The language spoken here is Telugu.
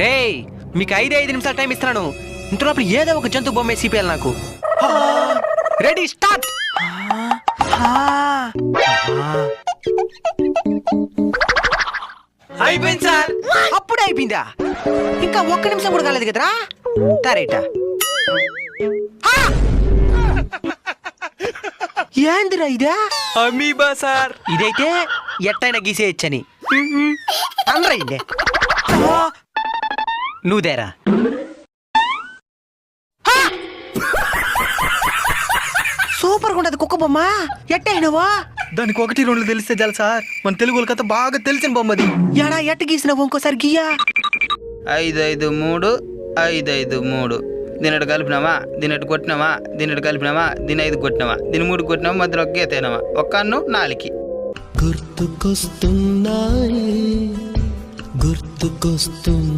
రేయ్ మీకు 5 నిమిషాలు టైం ఇస్తున్నాను. ఇంతలోపు ఏదో ఒక జంతు బొమ్మ సిపిఎల్ నాకు. Ready start. అయిపోయింది సార్. అప్పుడే అయిపోయిందా? ఇంకా 1 నిమిషం కూడా కాలేదు కదరా. తారేట ఏందిరా ఇదా? Amoeba sir. ఇదైతే ఎట్టైనా గీసేయచ్చని అనరైందే. నువ్వుదేరా. సూపర్ గా ఉండదు కుక్క బొమ్మ. ఎట్టయినవా? దానికి 1, 2 తెలిస్తే చాలు సార్. మన తెలుగు కథ బాగా తెలిసిన బొమ్మది. ఎడా ఎట్ట గీసినావు? ఇంకోసారి గీయా. 5, 5, 3 5, 5, 3. దీని కలిపినామా, దీని కొట్టినామా, దీని కలిపినామా, దీని 5 కొట్టినామా, దీని 3 కొట్టినామా, మధ్యలో ఒక గీత అయినామా, ఒక కన్ను 4కి. గుర్తుకొస్తున్నాయి